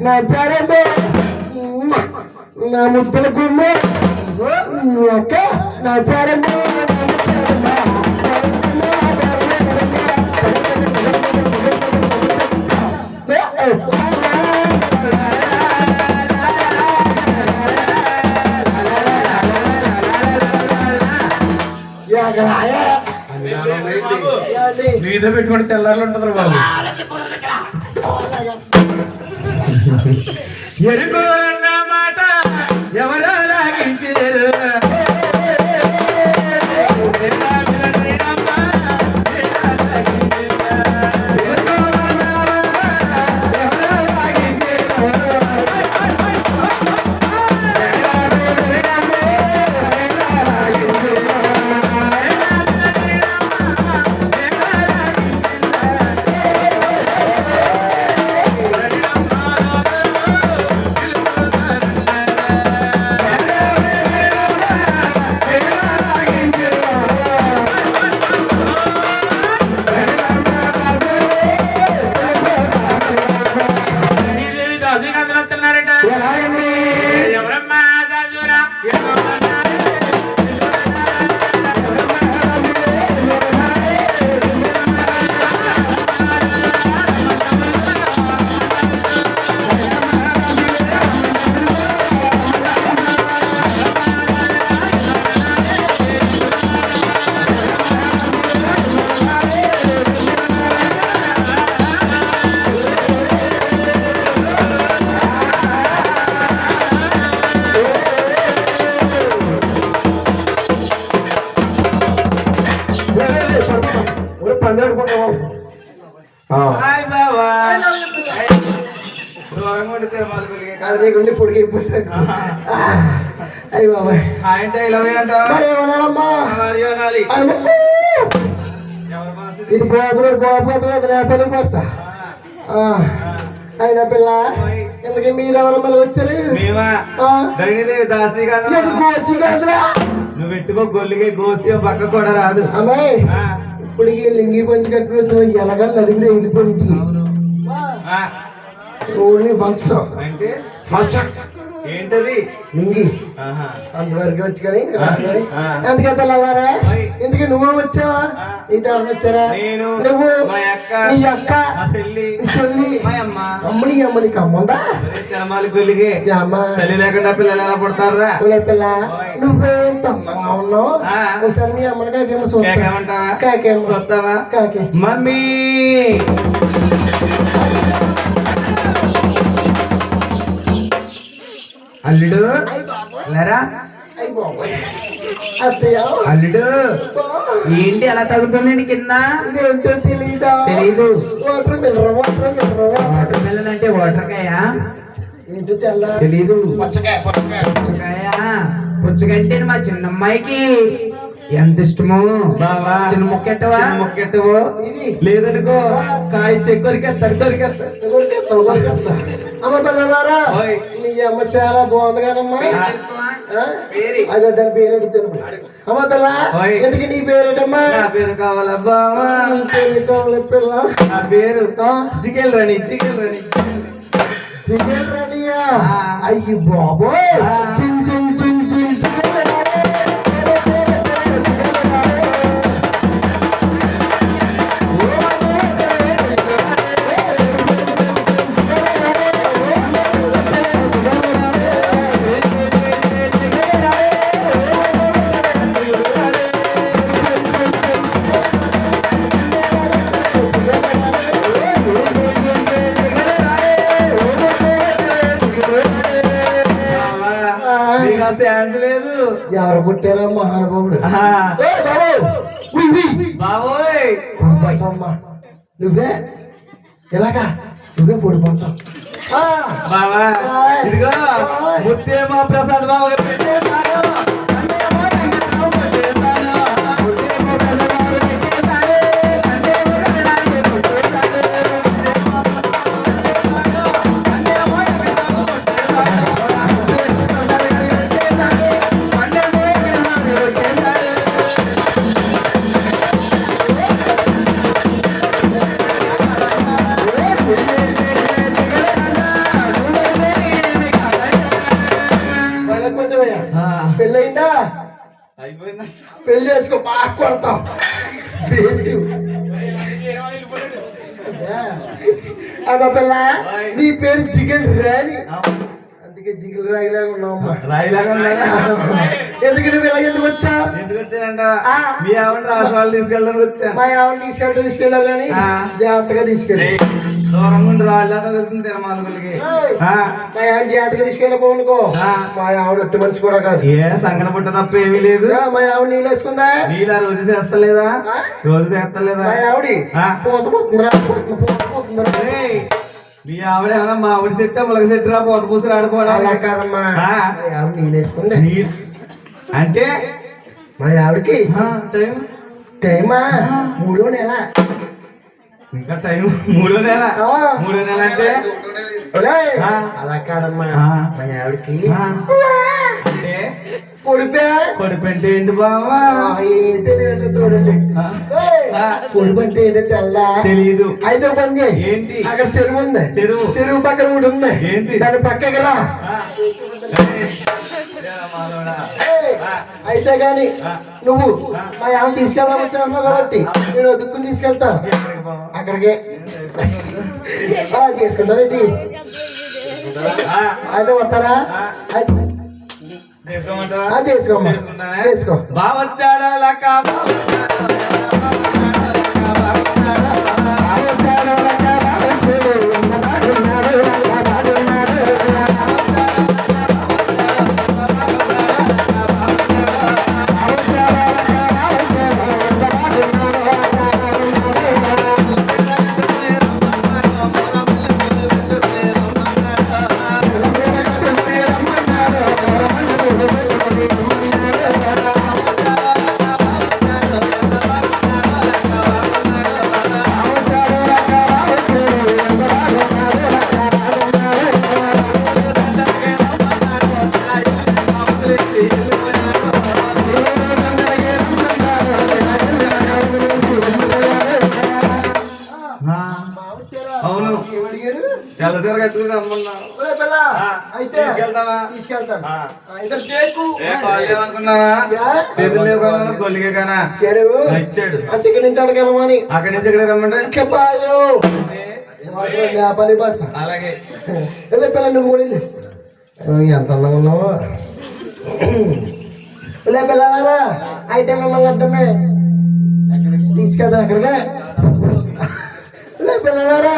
నా చారమ్మ నా ముద్దల గుమ్మ ఒక్క నా చారమ్మ మీద పెట్టుకుంటే తెల్లారులు ఉంటుందిరా బాబు. ఎరుకోరన్న మాట ఎవరో లాగించారు. అయ్యి బాబాయ్ ఇది పోతుడు గోపోతుంది రేపల్లికి వస్తా అయినా పిల్ల ఎందుకు మీరెవరు మళ్ళీ వచ్చారు? గోసి కాదురా నువ్వు పెట్టుకో గొల్లిగే గోసి పక్క కూడా రాదు. అమ్మాయి ఇప్పుడు లింగి పంచి కట్టుకుని ఎలాగా నలుగురు వెళ్ళిపోయి ఓన్లీ వంశం అంటే ఏంటది లింగి అంతవరకు వచ్చి కానీ అందుకే పిల్లలారా ఎందుకు నువ్వు వచ్చావా? నీతో ఎవరు వచ్చారా? నువ్వు నీ అక్క చెల్లి అమ్మని అమ్మనికి అమ్మందా తల్లి లేకుండా పిల్లలు ఎలా పడతారా? పిల్ల నువ్వేం తమ్మంగా ఉన్నావు. ఒకసారి మీ అమ్మని కాకేమో చూస్తావా? కాకే మమ్మీ అల్లుడు లేరా? అల్లుడు ఏంటి అలా తగ్గుతుంది కింద? తెలీదు. వాటర్ మిలన్ అంటే వాటర్ కాయ తెలీదు. పుచ్చకంటే మా చిన్నమ్మాయికి ఎంత ఇష్టమో బావా. చిన్న మొక్కెట్టవా? మొక్కెట్టవో లేదనుకో కాయ కొరికేస్తారు. అమ్మ పిల్లలారా నీ అమ్మ చాలా బాగుంది కదమ్మా. అదే దాని పేరు అడుగుతాను. అమ్మ పిల్ల ఎందుకు నీ పేరేటమ్మా? నా పేరు కావాలా బావా? పేరు కావాలి పిల్ల. నా పేరు చికెన్ రాణి. అయ్యి బాబోయ్ చిన్ చిన్ చిన్ చిన్ లేదు. ఎవరు పుట్టారో మహానుభావుడు బాబోయ్. నువ్వే ఇలాగా నువ్వే పొడిపోతావు బాబా. ఇదిగో ముత్తేమా ప్రసాద్ బాబు పెళ్ళయిందా? అయిపోయిందా? పెళ్లి చేసుకో, బాగా కొడతాం. చేసి అమ్మ పిల్ల, నీ పేరు జిగల్ రాణి, అందుకే జిగల్ రాయిలాగా ఉన్నావమ్మా. రాయిలాగా ఉన్నారా? ఎందుకు నువ్వు ఇలా ఎందుకు వచ్చా? ఎందుకు వచ్చానంట? మీ ఆవిడ రాజవాళ్ళు తీసుకెళ్ళడానికి వచ్చా. మా ఆవిడ తీసుకెళ్ళావు కానీ జాగ్రత్తగా తీసుకెళ్ళి. దూరం నుండి రాళ్ళ తగ్గుతుంది తిరమాలకి. మా ఆవిడ జాగ్రత్తగా తీసుకెళ్ళబోనుకో. మా ఆవిడ ఒట్టి మనిషి కూడా కాదు. ఏ సంగన పుట్ట తప్ప ఏమీ లేదు. మా ఆవిడ నీళ్ళు వేసుకుందా? నీళ్ళ రోజు చేస్తలేదా? రోజు చేస్తలేదా? మా ఆవిడ పోతుందిరా. మీ ఆవిడ ఏమన్నా మా ఆవిడ సెట్ మొలక సెట్ రా పోత పూసలు ఆడుకోవడం. అలా కాదమ్మా, ఆవిడ నీళ్ళు వేసుకుందా అంటే మా ఆవిడకి టైమా 3వ నెల. ఇంకా టైం 3వ నెల. 3వ నెల అంటే అలా కాదమ్మా, మా ఆవిడకి అంటే పొడిపే. కొడుకు అంటే ఏంటి బావా? తెలియదు చూడండి. పొడుపు అంటే ఏంటో తెల్లా తెలీదు. అయితే పని చేయి. ఏంటి? అక్కడ చెరువు ఉంది. చెరువు పక్కన కూడా ఉంది. ఏంటి? దాని పక్కకి రా. అయితే గాని నువ్వు మా ఆమె తీసుకెళ్దాం వచ్చినావు కాబట్టి నేను వదుక్కుని తీసుకెళ్తాను అక్కడికి. చేసుకుంటారేంటి? అయితే వస్తారా? చేసుకోమ్మా, చేసుకో. బావచ్చాడా తెల్లదీర కట్టుకుని రమ్మన్నా. అయితే తీసుకెళ్తాను. గొల్లిగే కానా చెడు ఇచ్చాడు. అంటే ఇక్కడి నుంచి అక్కడికి వెళ్ళమని. అక్కడి నుంచి ఇక్కడ రమ్మంటే నేపాలి భాష. అలాగే పిల్ల నువ్వు కూడా ఎంత అందంగా ఉన్నావు. పిల్లలారా అయితే మిమ్మల్ని అర్థమే తీసుకెళ్తాను అక్కడికే. పిల్లలారా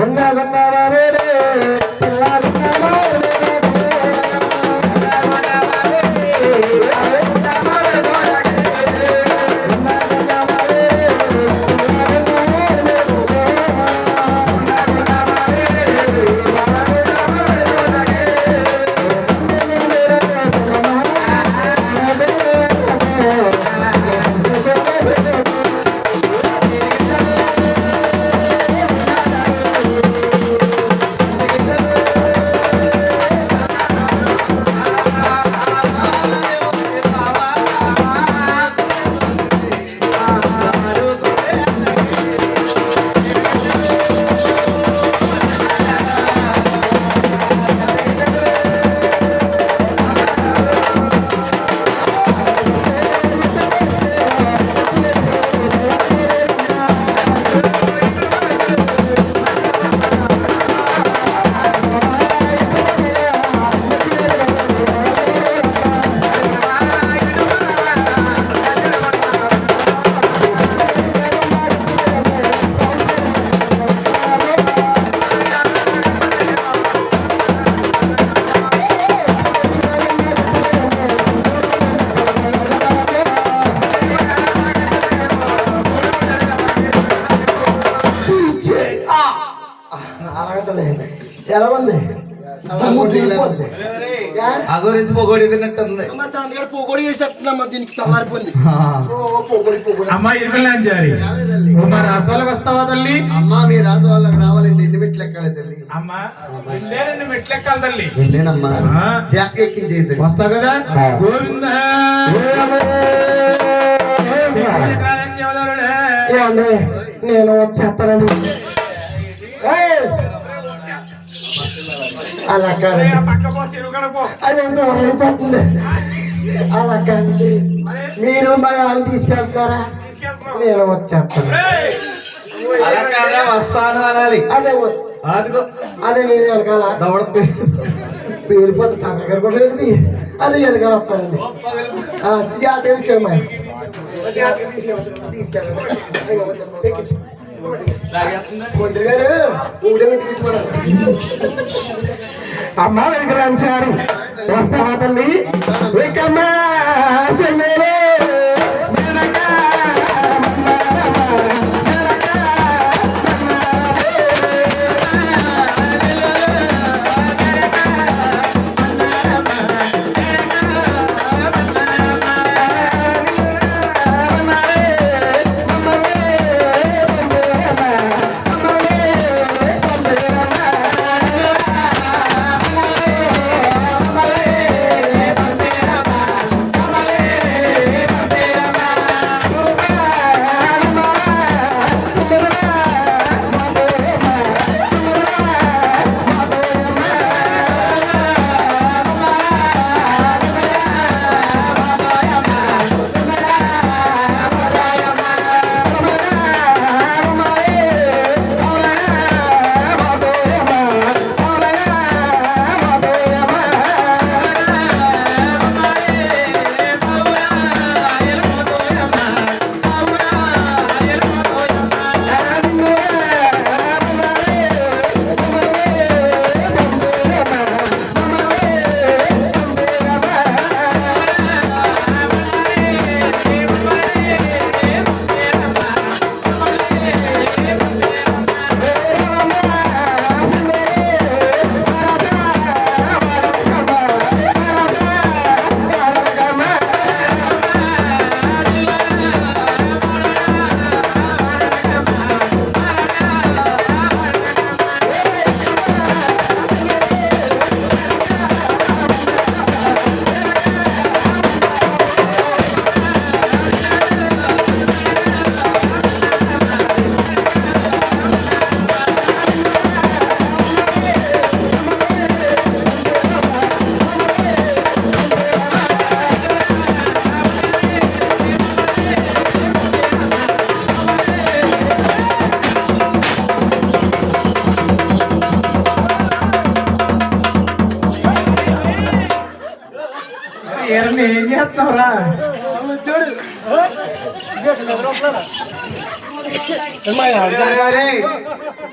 ఉన్నారా ఎలా ఉంది? అగోరించి పొగోడి తిన్నట్టుంది. పొగోడి చేసేస్తున్నామ్మా, దీనికి చల్లారిపోయింది. అమ్మా ఇరుకలాంచారి రాసోళ్ళకి వస్తావా తల్లి? అమ్మా మీ రాజు వాళ్ళకి రావాలండి. ఎన్ని మెట్లు ఎక్కాలి తల్లి? అమ్మా 2 మెట్లు ఎక్కాలి తల్లి. వెళ్ళేనమ్మా, జాక్ ఎక్కించేది. వస్తావు కదా? గోవింద నేను వచ్చేస్తానండి. అలా కాదు, పక్క పో, చెరువు కడ పో. అది ఎంత అయిపోతుంది. అలా కండి మీరు మా ఆమె తీసుకెళ్తారా నేను వచ్చేస్తాను అలా కాదా వస్తాను అనాలి. అదే అదిగో అదే నేను వెనకాల దవడ పేరుపోతే దగ్గర కూడా లేదు అదే వెనకాల వస్తానండి తీసుకెళ్ళమా మంత్రి గారు ఊళ్ళో తీసుకున్నాను అమ్మ వెంకటాచారి వస్తావా తల్లి వెంకమ్మా సెల్లెలే. ఏం చేస్తావురా?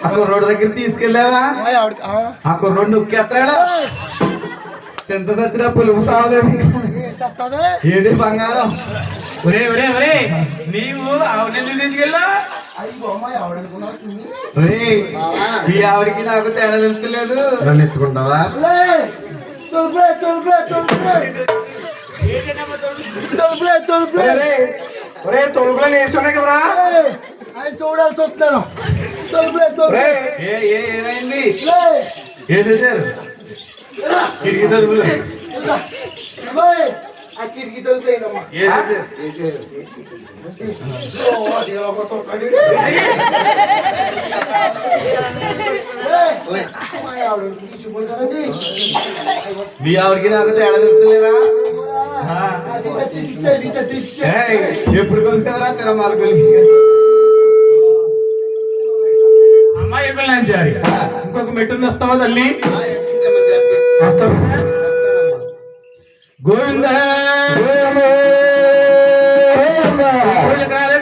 ఆ కుర్రోడ్ దగ్గర తీసుకెళ్ళావా? ఆ కుర్రోడ్ నొక్కేస్తాడా? ఎంత సచ్చినా పులుపు సావలేదు. ఏడి బంగారం. ఒరే ఒరే ఒరే నీవు ఆవిడెందుకు తీసుకెళ్ళా? మీ ఆవిడికి నాకు తేడా తెలుస్తలేదు. నన్ను ఎత్తుకుంటావా? ఒరే తొలుపులో నేర్చుకున్నాయి కదరా చూడాల్సి వస్తున్నాను ఏమైంది? ఏం చేశారు? కిటికీ తలుపులు ఆ కిటికీ తలుపులేనమ్మా మీ ఆవిడికి నాకు తేడా తెలుస్తలేదా? ఎప్పుడు కొలుస్తారా తిరమాలకు? అమ్మాయి వెళ్ళాలి. ఇంకొక మెట్టు వస్తావా తల్లి? వస్తావా? గోవింద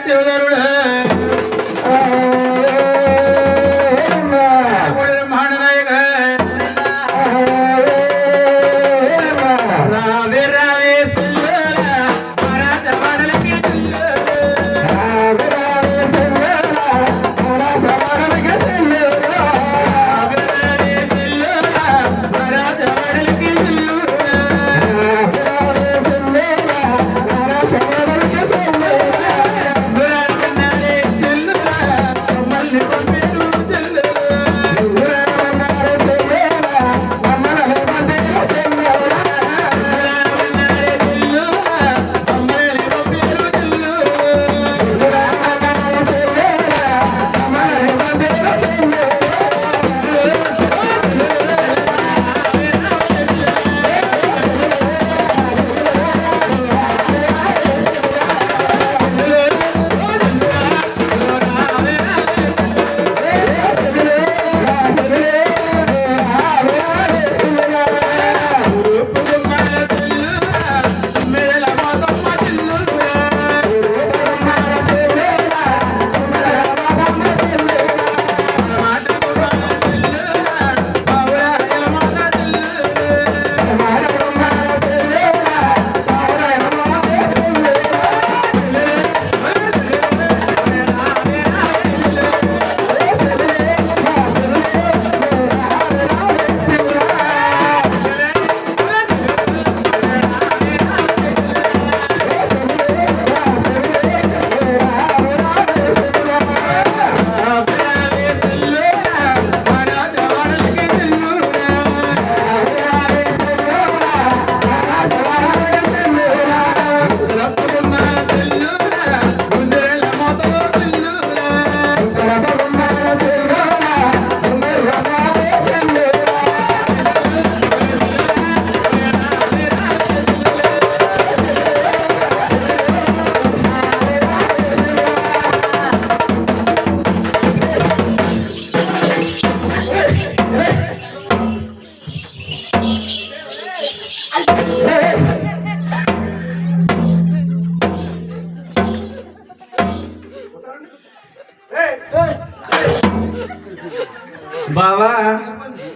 దేవదారుడు మహానాయక రావే రావే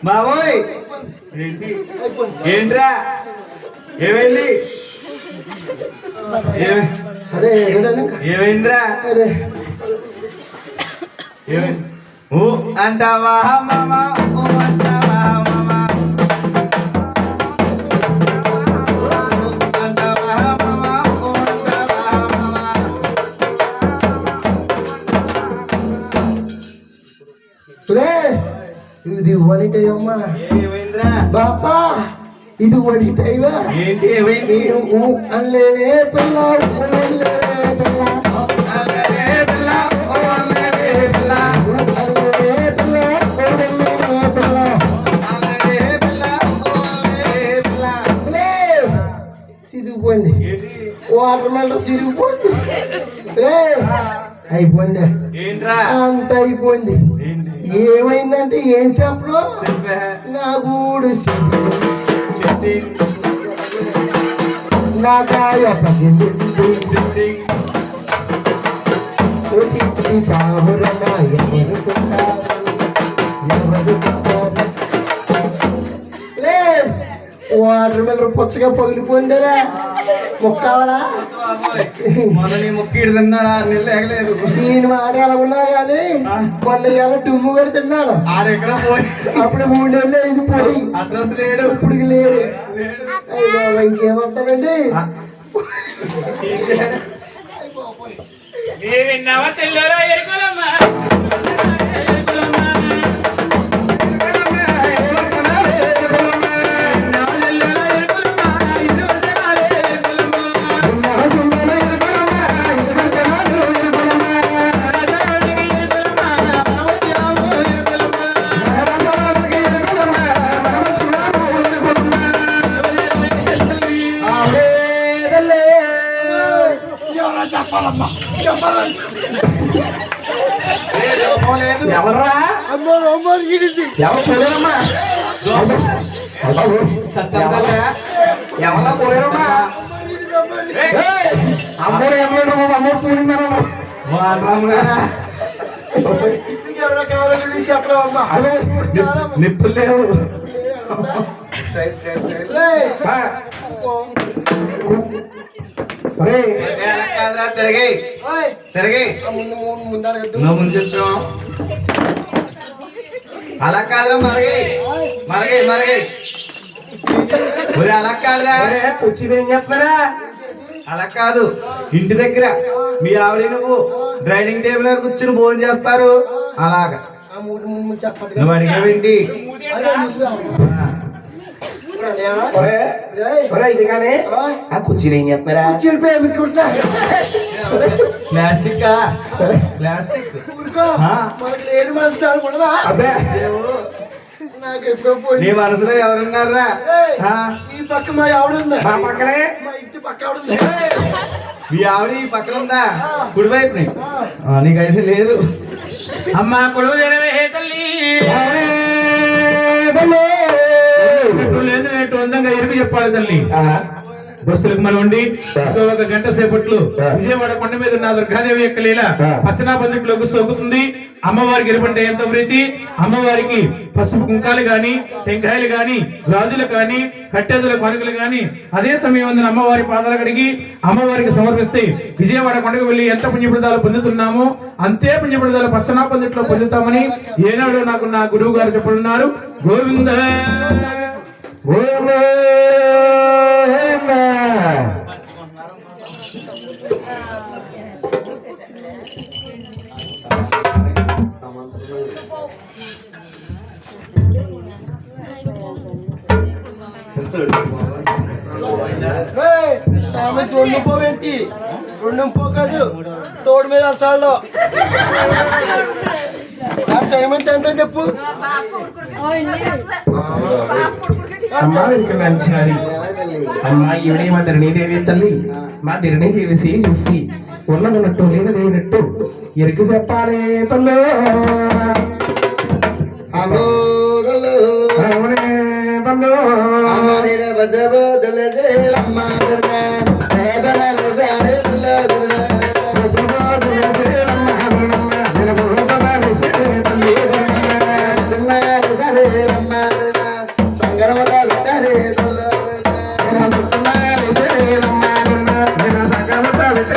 బాబోయ్ ఏంటి ఏంట్రా ఏమైంది అదే ఏమైందిరా అరే ఏమైంది ఊ అంటావా మామ ఊ అంటావా మామ అంటావా మామ ఊ అంటావా మామ రే ఇది వనిటయ్యమ్మా ఏమైందిరా బాపా ఇది వనిటయ్యవా ఏంటి ఏమైంది అల్లేనే పిల్ల అల్లేనే పిల్ల అల్లరే పిల్ల ఓ అల్లరే పిల్ల అల్లేనే పిల్ల అల్లేనే పిల్ల అల్లరే పిల్ల ఓ అల్లరే పిల్ల రే సిరిగిపోయింది ఏంటి వాటర్ మెలన్ సిరిగిపోయింది రే అయిపోయింది ఏంట్రా అంత అయిపోయింది ఏంటి ఏమైందంటే ఏం చెప్పలో చెప్పే నా గూడు సిరి చెట్టి నా కాయ పగిలింది చెట్టి చిట్టి పావురమా వాటర్ మెలన్ పుచ్చగా పగిలిపోయిందరా ముక్కావరా మొన్న నీ ముక్కిడు తిన్నాడా నీళ్ళు ఎగలేదు దీని మాట ఎలా ఉన్నా కానీ మొన్న ఎలా డుమ్ము కూడా తిన్నాడు ఆడెక్కడ పోయి అప్పుడు 3 నెలలు అయింది పోయి అడ్రస్ లేడు ఇప్పుడు లేడు అయ్యో ఇంకేమంటారండి విన్నావా సెల్లరా ఎరుకలమ్మా ఎవర్రా ఎవరు పోలేరమ్మా ఎవరా పోలేరమ్మా అమ్మోడు ఎవరు అమ్మోడు పోయిందమ్మా నిప్పులు లేవు తిరిగి తిరిగి నువ్వు ముందు చెప్తావు అలా కాదురా మరగి మరగి మరగి ఒరే అలా కాదురా వచ్చింది ఏం చెప్తారా అలా కాదు ఇంటి దగ్గర మీ ఆవిడ నువ్వు డైనింగ్ టేబుల్ మీద కూర్చుని భోజనం చేస్తారు అలాగా చెప్పదు నువ్వు అడిగావేంటి ఇది కానీ ఆ కుర్చీలు ఏం చెప్తారా కుర్చీలు ప్రేమించుకుంటున్నా ప్లాస్టిక్ ప్లాస్టిక్ మనకి లేని మనసు అనుకుంటుందా అబ్బే నాకు ఎప్పుడో పోయి నీ మనసులో ఎవరున్నారా ఈ పక్క మా ఆవిడుందా మా పక్కనే మా ఇంటి పక్క ఆవిడుందా మీ ఆవిడ ఈ పక్కన ఉందా కుడివైపుని నీకైతే లేదు అమ్మా కొడుకు తినవే హే తల్లి లేదు ఎటు అందంగా ఎరుగు చెప్పాలి తల్లి బస్సులకు మనం ఉండి ఒక గంట సేపట్లు విజయవాడ కొండ మీద ఉన్న దుర్గాదేవి యొక్క లీల పచ్చనా పందిట్లోకి సోకుతుంది. అమ్మవారికి ఎరుపంటే ఎంత ప్రీతి. అమ్మవారికి పసుపు కుంకాలు గాని టెంకాయలు గాని గాజులు కానీ కట్టెదుల కొనుకలు గాని అదే సమయం అమ్మవారి పాదాలు కడిగి అమ్మవారికి సమర్పిస్తే విజయవాడ కొండకు వెళ్లి ఎంత పుణ్యప్రదాలు పొందుతున్నామో అంతే పుణ్యప్రదాలు పచ్చనా పందిట్లో పొందుతామని ఏనాడు నాకు నా గురువు గారు చెప్పున్నారు. గోవింద రెండు పోవేంటి రెండు పోకదు తోడు మీద అరసాల్లో టైం ఎంత ఎంత చెప్పు అమ్మా మంచి అమ్మా ఈవిడే మా ధరణీదేవి తల్లి. మా ధరణీదేవి చూసి ఉన్నదన్నట్టు లేనట్టు ఎరికి చెప్పాలి తల్లు అమ్మ విత్తన